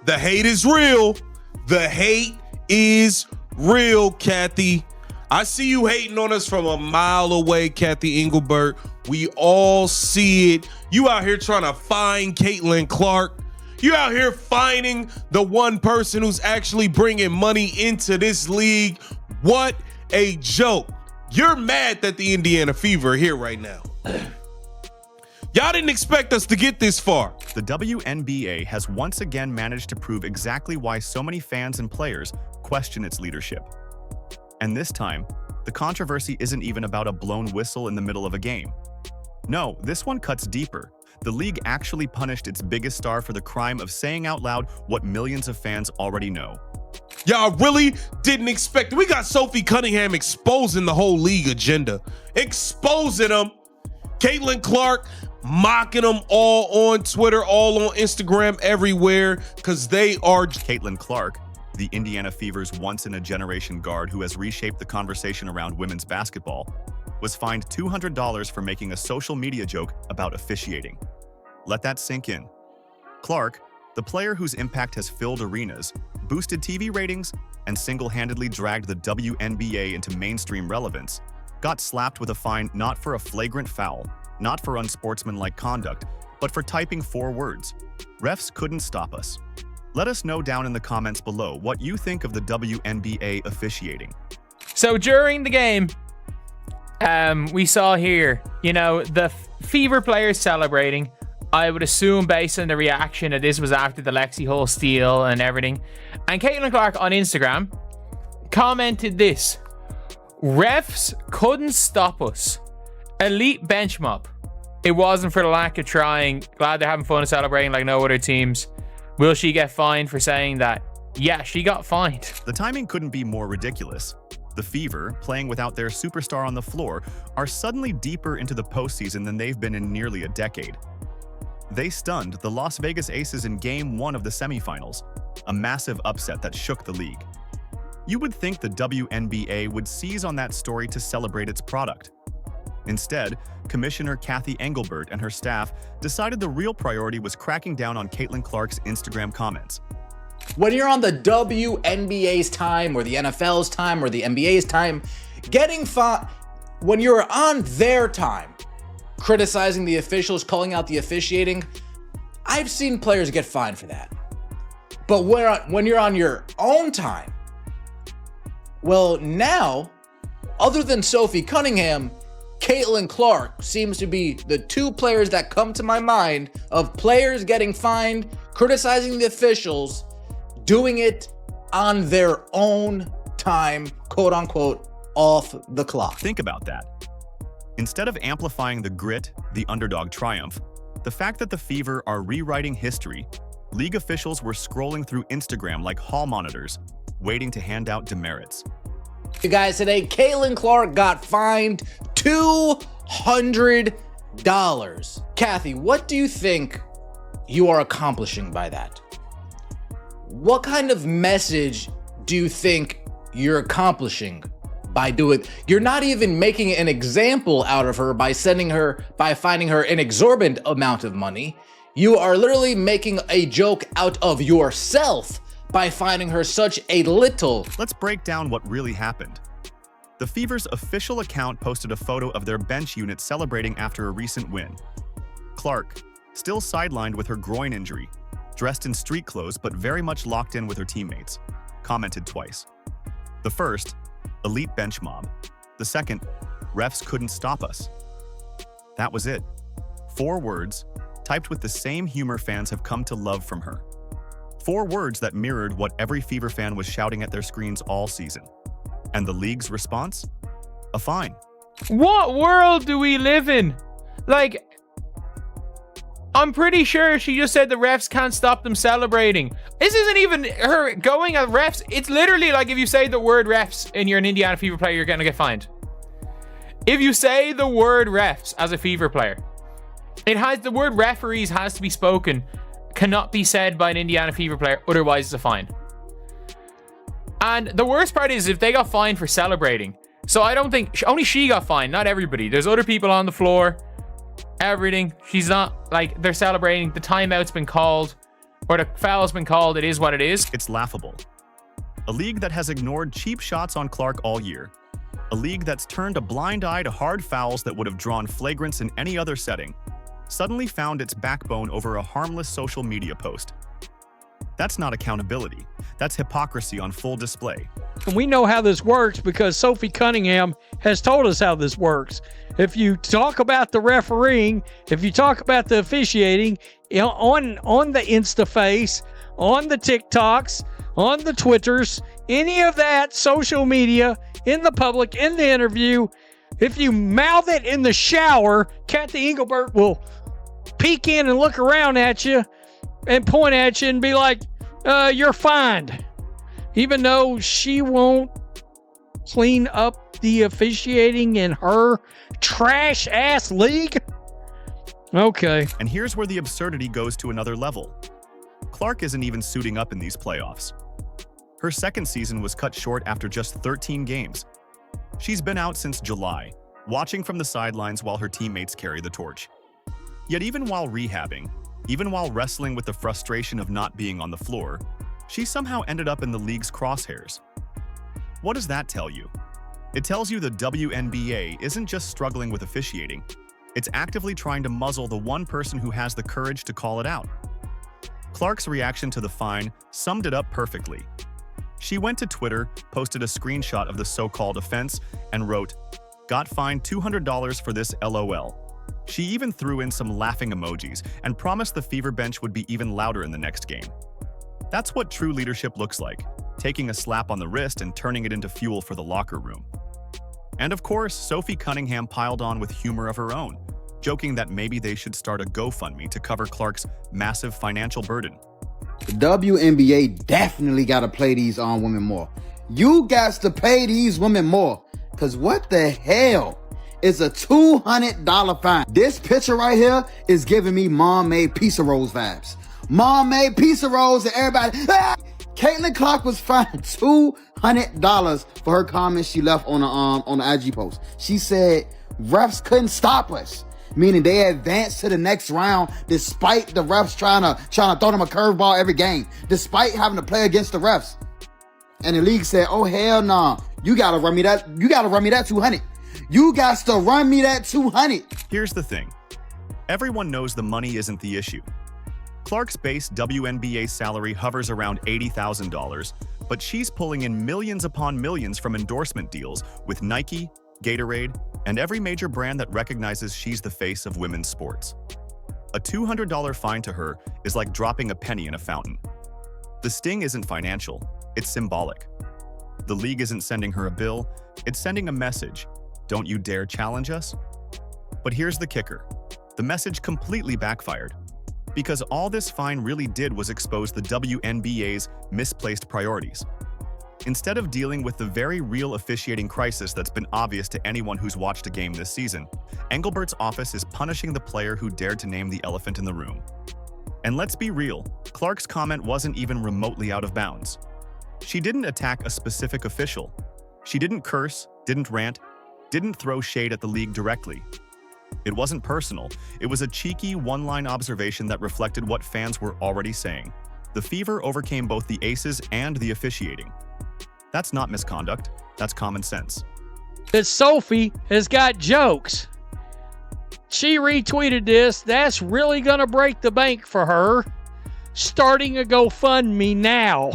The hate is real. The hate is real, Kathy. I see you hating on us from a mile away, Kathy Engelbert. We all see it. You out here trying to find Caitlin Clark. You out here finding the one person who's actually bringing money into this league. What a joke. You're mad that the Indiana Fever are here right now. Y'all didn't expect us to get this far. The WNBA has once again managed to prove exactly why so many fans and players question its leadership. And this time, the controversy isn't even about a blown whistle in the middle of a game. No, this one cuts deeper. The league actually punished its biggest star for the crime of saying out loud what millions of fans already know. Y'all really didn't expect it. We got Sophie Cunningham exposing the whole league agenda. Exposing them. Caitlin Clark mocking them all on Twitter, all on Instagram, everywhere, because they are... Caitlin Clark, the Indiana Fever's once-in-a-generation guard who has reshaped the conversation around women's basketball, was fined $200 for making a social media joke about officiating. Let that sink in. Clark, the player whose impact has filled arenas, boosted TV ratings, and single-handedly dragged the WNBA into mainstream relevance, got slapped with a fine not for a flagrant foul, not for unsportsmanlike conduct, but for typing 4 words. Refs couldn't stop us. Let us know down in the comments below what you think of the WNBA officiating. So during the game, we saw here, the Fever players celebrating. I would assume based on the reaction that this was after the Lexi Hull steal and everything. And Caitlin Clark on Instagram commented this: refs couldn't stop us. Elite bench mob. It wasn't for the lack of trying. Glad they're having fun and celebrating like no other teams. Will she get fined for saying that? Yeah, she got fined. The timing couldn't be more ridiculous. The Fever, playing without their superstar on the floor, are suddenly deeper into the postseason than they've been in nearly a decade. They stunned the Las Vegas Aces in Game 1 of the semifinals, a massive upset that shook the league. You would think the WNBA would seize on that story to celebrate its product. Instead, Commissioner Kathy Engelbert and her staff decided the real priority was cracking down on Caitlin Clark's Instagram comments. When you're on the WNBA's time or the NFL's time or the NBA's time, when you're on their time, criticizing the officials, calling out the officiating, I've seen players get fined for that. But when you're on your own time, well, now, other than Sophie Cunningham, Caitlin Clark seems to be the 2 players that come to my mind of players getting fined, criticizing the officials, doing it on their own time, quote unquote, off the clock. Think about that. Instead of amplifying the grit, the underdog triumph, the fact that the Fever are rewriting history, league officials were scrolling through Instagram like hall monitors, waiting to hand out demerits. You guys, today, Caitlin Clark got fined $200. Kathy, what do you think you are accomplishing by that? What kind of message do you think you're accomplishing by doing? You're not even making an example out of her by finding her an exorbitant amount of money. You are literally making a joke out of yourself by finding her such a little. Let's break down what really happened. The Fever's official account posted a photo of their bench unit celebrating after a recent win. Clark, still sidelined with her groin injury, dressed in street clothes but very much locked in with her teammates, commented twice. The first, elite bench mob. The second, refs couldn't stop us. That was it. 4 words, typed with the same humor fans have come to love from her. 4 words that mirrored what every Fever fan was shouting at their screens all season. And the league's response? A fine. What world do we live in? Like, I'm pretty sure she just said the refs can't stop them celebrating. This isn't even her going at refs. It's literally like if you say the word refs and you're an Indiana Fever player, you're going to get fined. If you say the word refs as a Fever player, the word referees has to be spoken, cannot be said by an Indiana Fever player, otherwise it's a fine. And the worst part is if they got fined for celebrating. So I don't think, only she got fined, not everybody. There's other people on the floor, everything. She's not, like, they're celebrating. The timeout's been called. or the foul's been called, it is what it is. It's laughable. A league that has ignored cheap shots on Clark all year. A league that's turned a blind eye to hard fouls that would have drawn flagrants in any other setting, suddenly found its backbone over a harmless social media post. That's not accountability. That's hypocrisy on full display. And we know how this works because Sophie Cunningham has told us how this works. If you talk about the refereeing, if you talk about the officiating on the InstaFace, on the TikToks, on the Twitters, any of that social media, in the public, in the interview, if you mouth it in the shower, Kathy Engelbert will peek in and look around at you and point at you and be like, you're fined. Even though she won't clean up the officiating in her trash-ass league? Okay. And here's where the absurdity goes to another level. Clark isn't even suiting up in these playoffs. Her second season was cut short after just 13 games. She's been out since July, watching from the sidelines while her teammates carry the torch. Yet even while rehabbing, even while wrestling with the frustration of not being on the floor, she somehow ended up in the league's crosshairs. What does that tell you? It tells you the WNBA isn't just struggling with officiating, it's actively trying to muzzle the one person who has the courage to call it out. Clark's reaction to the fine summed it up perfectly. She went to Twitter, posted a screenshot of the so-called offense, and wrote, "Got fined $200 for this LOL." She even threw in some laughing emojis and promised the Fever bench would be even louder in the next game. That's what true leadership looks like, taking a slap on the wrist and turning it into fuel for the locker room. And of course, Sophie Cunningham piled on with humor of her own, joking that maybe they should start a GoFundMe to cover Clark's massive financial burden. The WNBA definitely got to play these women more. You got to pay these women more. Because what the hell is a $200 fine? This picture right here is giving me Mom Made Pizza Rolls vibes. Mom Made Pizza Rolls and everybody. Caitlin Clark was fined $200 for her comments she left on the IG post. She said refs couldn't stop us, meaning they advanced to the next round despite the refs trying to throw them a curveball every game, despite having to play against the refs. And the league said, "Oh hell no, you gotta run me that. You gotta run me that 200. You got to run me that 200." Here's the thing. Everyone knows the money isn't the issue. Clark's base WNBA salary hovers around $80,000, but she's pulling in millions upon millions from endorsement deals with Nike, Gatorade, and every major brand that recognizes she's the face of women's sports. A $200 fine to her is like dropping a penny in a fountain. The sting isn't financial, it's symbolic. The league isn't sending her a bill, it's sending a message. Don't you dare challenge us? But here's the kicker. The message completely backfired. Because all this fine really did was expose the WNBA's misplaced priorities. Instead of dealing with the very real officiating crisis that's been obvious to anyone who's watched a game this season, Engelbert's office is punishing the player who dared to name the elephant in the room. And let's be real, Clark's comment wasn't even remotely out of bounds. She didn't attack a specific official. She didn't curse, didn't rant, didn't throw shade at the league directly. It wasn't personal. It was a cheeky one-line observation that reflected what fans were already saying. The Fever overcame both the aces and the officiating. That's not misconduct. That's common sense. That Sophie has got jokes. She retweeted this. That's really going to break the bank for her. Starting a GoFundMe now.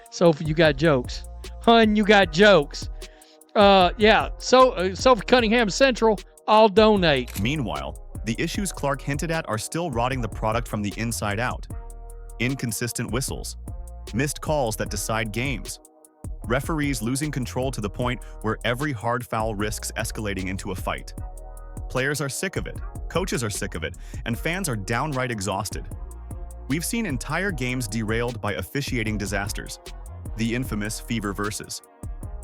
Sophie, you got jokes. Hun, you got jokes. Yeah, so Sophie Cunningham Central, I'll donate. Meanwhile, the issues Clark hinted at are still rotting the product from the inside out. Inconsistent whistles, missed calls that decide games, referees losing control to the point where every hard foul risks escalating into a fight. Players are sick of it, coaches are sick of it, and fans are downright exhausted. We've seen entire games derailed by officiating disasters. The infamous Fever versus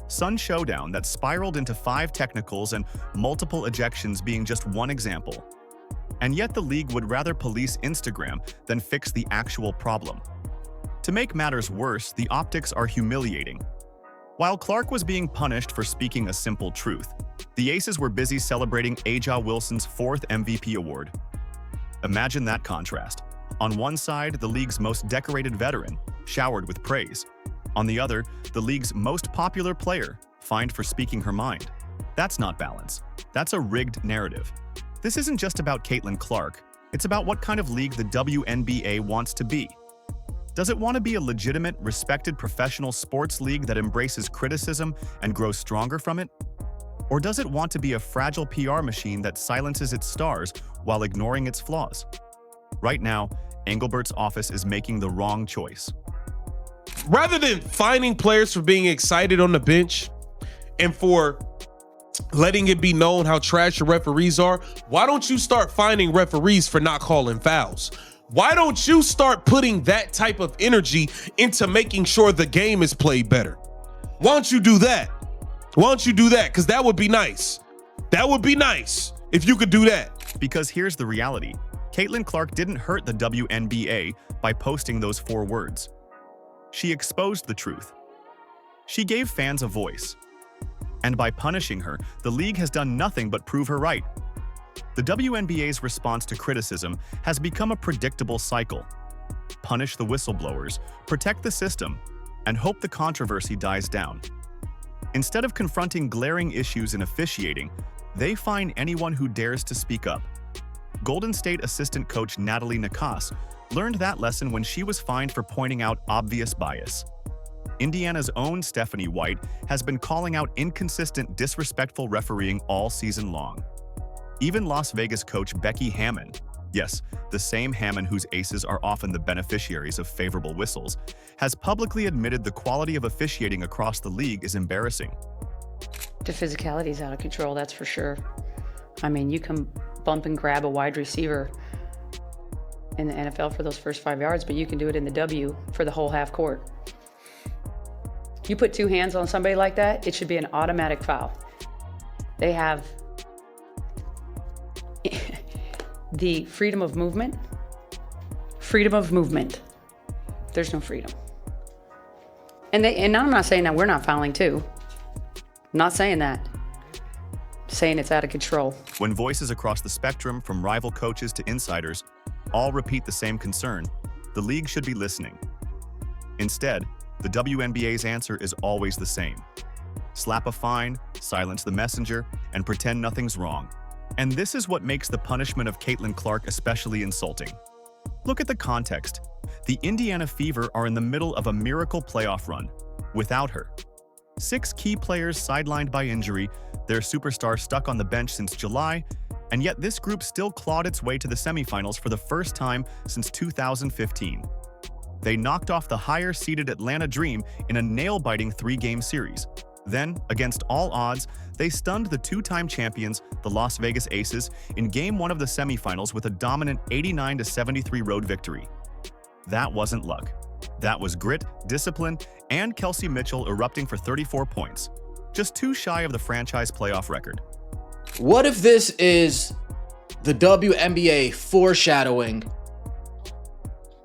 Sun showdown that spiraled into 5 technicals and multiple ejections being just one example. And yet the league would rather police Instagram than fix the actual problem. To make matters worse, the optics are humiliating. While Clark was being punished for speaking a simple truth, the Aces were busy celebrating Aja Wilson's 4th MVP award. Imagine that contrast. On one side, the league's most decorated veteran, showered with praise. On the other, the league's most popular player, fined for speaking her mind. That's not balance. That's a rigged narrative. This isn't just about Caitlin Clark. It's about what kind of league the WNBA wants to be. Does it want to be a legitimate, respected professional sports league that embraces criticism and grows stronger from it? Or does it want to be a fragile PR machine that silences its stars while ignoring its flaws? Right now, Engelbert's office is making the wrong choice. Rather than fining players for being excited on the bench and for letting it be known how trash your referees are, why don't you start fining referees for not calling fouls? Why don't you start putting that type of energy into making sure the game is played better? Why don't you do that? Why don't you do that? Because that would be nice. That would be nice if you could do that. Because here's the reality. Caitlin Clark didn't hurt the WNBA by posting those 4 words. She exposed the truth. She gave fans a voice. And by punishing her, the league has done nothing but prove her right. The WNBA's response to criticism has become a predictable cycle. Punish the whistleblowers, protect the system, and hope the controversy dies down. Instead of confronting glaring issues in officiating, they fine anyone who dares to speak up. Golden State assistant coach Natalie Nakas learned that lesson when she was fined for pointing out obvious bias. Indiana's own Stephanie White has been calling out inconsistent, disrespectful refereeing all season long. Even Las Vegas coach Becky Hammon, yes, the same Hammon whose aces are often the beneficiaries of favorable whistles, has publicly admitted the quality of officiating across the league is embarrassing. The physicality is out of control, that's for sure. I mean, you can bump and grab a wide receiver in the NFL for those first 5 yards, but you can do it in the W for the whole half court. You put 2 hands on somebody like that, it should be an automatic foul. They have the freedom of movement. Freedom of movement. There's no freedom. And I'm not saying that we're not fouling too. I'm not saying that. I'm saying it's out of control. When voices across the spectrum, from rival coaches to insiders, all repeat the same concern, the league should be listening. Instead, the WNBA's answer is always the same. Slap a fine, silence the messenger, and pretend nothing's wrong. And this is what makes the punishment of Caitlin Clark especially insulting. Look at the context. The Indiana Fever are in the middle of a miracle playoff run, without her. 6 key players sidelined by injury, their superstar stuck on the bench since July, and yet this group still clawed its way to the semifinals for the first time since 2015. They knocked off the higher-seeded Atlanta Dream in a nail-biting 3-game series. Then, against all odds, they stunned the 2-time champions, the Las Vegas Aces, in Game 1 of the semifinals with a dominant 89-73 road victory. That wasn't luck. That was grit, discipline, and Kelsey Mitchell erupting for 34 points, just 2 shy of the franchise playoff record. What if this is the WNBA foreshadowing?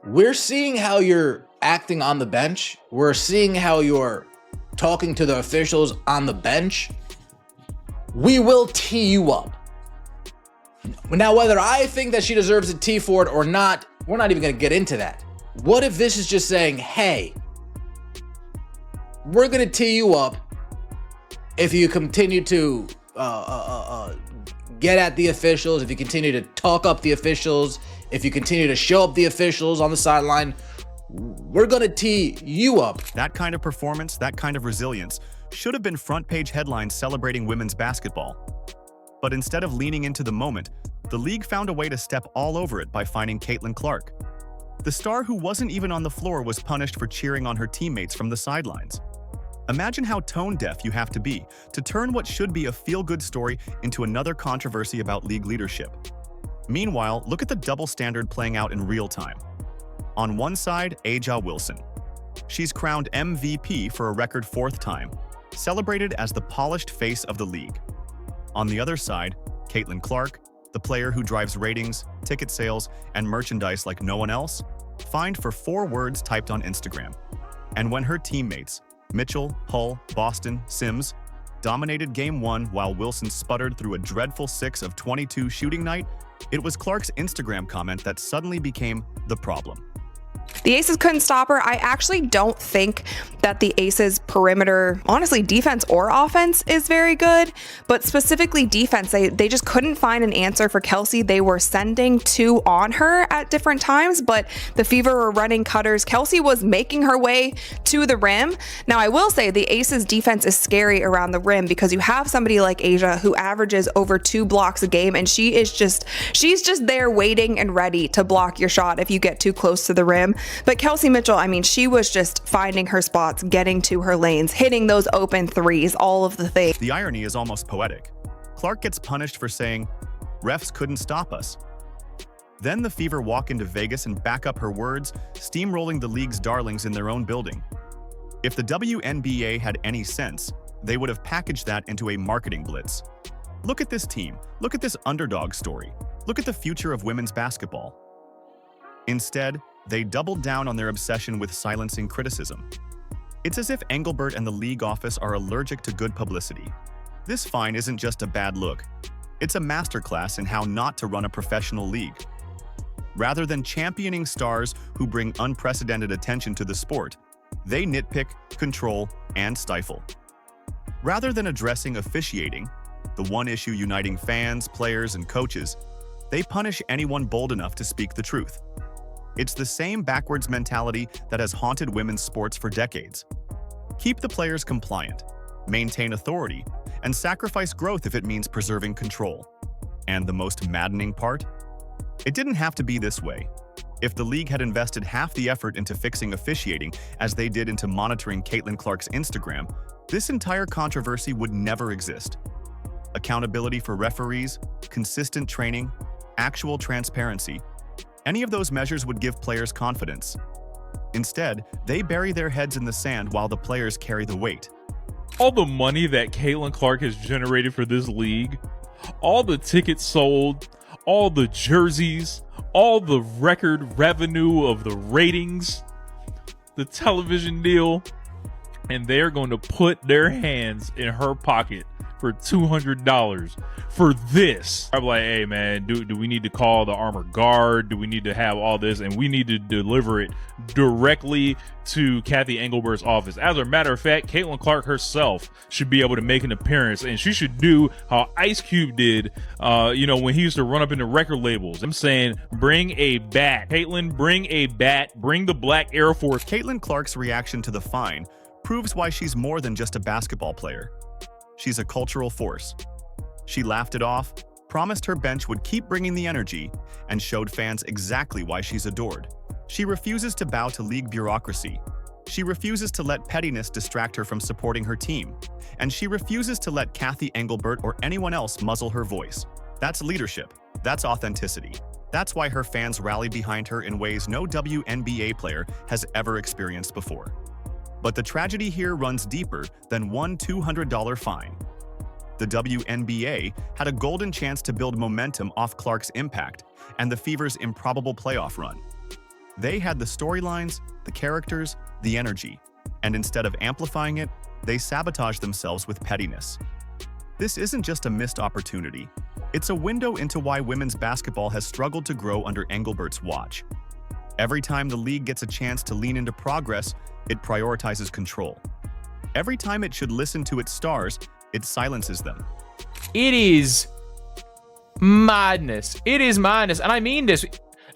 We're seeing how you're acting on the bench. We're seeing how you're talking to the officials on the bench. We will tee you up. Now, whether I think that she deserves a tee for it or not, we're not even going to get into that. What if this is just saying, hey, we're going to tee you up if you continue to get at the officials, if you continue to talk up the officials, if you continue to show up the officials on the sideline, we're going to tee you up. That kind of performance, that kind of resilience, should have been front-page headlines celebrating women's basketball. But instead of leaning into the moment, the league found a way to step all over it by fining Caitlin Clark. The star who wasn't even on the floor was punished for cheering on her teammates from the sidelines. Imagine how tone-deaf you have to be to turn what should be a feel-good story into another controversy about league leadership. Meanwhile, look at the double standard playing out in real time. On one side, A'ja Wilson. She's crowned MVP for a record 4th time, celebrated as the polished face of the league. On the other side, Caitlin Clark, the player who drives ratings, ticket sales, and merchandise like no one else, fined for 4 words typed on Instagram. And when her teammates, Mitchell, Hull, Boston, Sims, dominated Game 1 while Wilson sputtered through a dreadful 6 of 22 shooting night, it was Clark's Instagram comment that suddenly became the problem. The Aces couldn't stop her. I actually don't think that the Aces perimeter, honestly, defense or offense is very good, but specifically defense, they just couldn't find an answer for Kelsey. They were sending two on her at different times, but the Fever were running cutters. Kelsey was making her way to the rim. Now, I will say the Aces defense is scary around the rim because you have somebody like Asia who averages over 2 blocks a game, and she's just there waiting and ready to block your shot if you get too close to the rim. But Kelsey Mitchell, I mean, she was just finding her spots, getting to her lanes, hitting those open threes, all of the things. The irony is almost poetic. Clark gets punished for saying, "Refs couldn't stop us." Then the Fever walk into Vegas and back up her words, steamrolling the league's darlings in their own building. If the WNBA had any sense, they would have packaged that into a marketing blitz. Look at this team. Look at this underdog story. Look at the future of women's basketball. Instead, they doubled down on their obsession with silencing criticism. It's as if Engelbert and the league office are allergic to good publicity. This fine isn't just a bad look. It's a masterclass in how not to run a professional league. Rather than championing stars who bring unprecedented attention to the sport, they nitpick, control, and stifle. Rather than addressing officiating, the one issue uniting fans, players, and coaches, they punish anyone bold enough to speak the truth. It's the same backwards mentality that has haunted women's sports for decades. Keep the players compliant, maintain authority, and sacrifice growth if it means preserving control. And the most maddening part? It didn't have to be this way. If the league had invested half the effort into fixing officiating as they did into monitoring Caitlin Clark's Instagram, this entire controversy would never exist. Accountability for referees, consistent training, actual transparency, any of those measures would give players confidence. Instead, they bury their heads in the sand while the players carry the weight. All the money that Caitlin Clark has generated for this league, all the tickets sold, all the jerseys, all the record revenue of the ratings, the television deal, and they're going to put their hands in her pocket for $200 for this. I'm like, hey man, do we need to call the armored guard? Do we need to have all this? And we need to deliver it directly to Kathy Engelbert's office. As a matter of fact, Caitlin Clark herself should be able to make an appearance, and she should do how Ice Cube did, when he used to run up into record labels. I'm saying, bring a bat. Caitlin, bring a bat. Bring the black Air Force. Caitlin Clark's reaction to the fine proves why she's more than just a basketball player. She's a cultural force. She laughed it off, promised her bench would keep bringing the energy, and showed fans exactly why she's adored. She refuses to bow to league bureaucracy. She refuses to let pettiness distract her from supporting her team. And she refuses to let Kathy Engelbert or anyone else muzzle her voice. That's leadership. That's authenticity. That's why her fans rally behind her in ways no WNBA player has ever experienced before. But the tragedy here runs deeper than one $200 fine. The WNBA had a golden chance to build momentum off Clark's impact and the Fever's improbable playoff run. They had the storylines, the characters, the energy, and instead of amplifying it, they sabotaged themselves with pettiness. This isn't just a missed opportunity. It's a window into why women's basketball has struggled to grow under Engelbert's watch. Every time the league gets a chance to lean into progress, it prioritizes control. Every time it should listen to its stars, it silences them. It is madness. It is madness. And I mean this.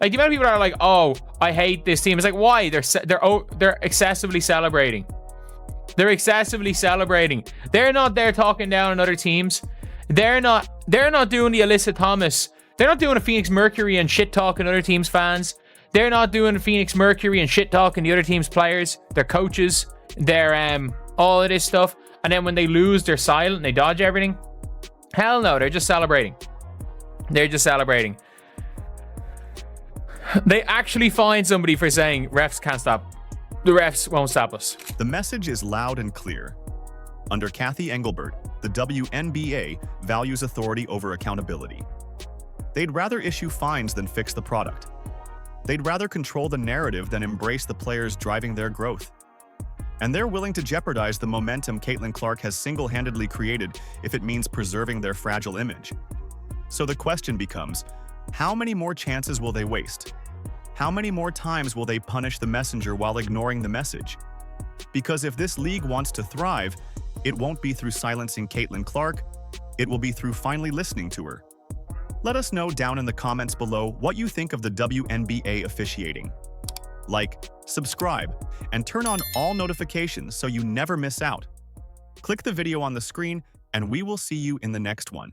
Like, the amount of people that are like, oh, I hate this team. It's like, why? They're excessively celebrating. They're excessively celebrating. They're not there talking down on other teams. They're not doing the Alyssa Thomas. They're not doing a Phoenix Mercury and shit talking other teams' fans. They're not doing a Phoenix Mercury and shit talking the other team's players, their coaches, their all of this stuff. And then when they lose, they're silent and they dodge everything. Hell no, they're just celebrating. They're just celebrating. They actually find somebody for saying refs can't stop. The refs won't stop us. The message is loud and clear. Under Kathy Engelbert, the WNBA values authority over accountability. They'd rather issue fines than fix the product. They'd rather control the narrative than embrace the players driving their growth. And they're willing to jeopardize the momentum Caitlin Clark has single-handedly created if it means preserving their fragile image. So the question becomes, how many more chances will they waste? How many more times will they punish the messenger while ignoring the message? Because if this league wants to thrive, it won't be through silencing Caitlin Clark, it will be through finally listening to her. Let us know down in the comments below what you think of the WNBA officiating. Like, subscribe, and turn on all notifications so you never miss out. Click the video on the screen, and we will see you in the next one.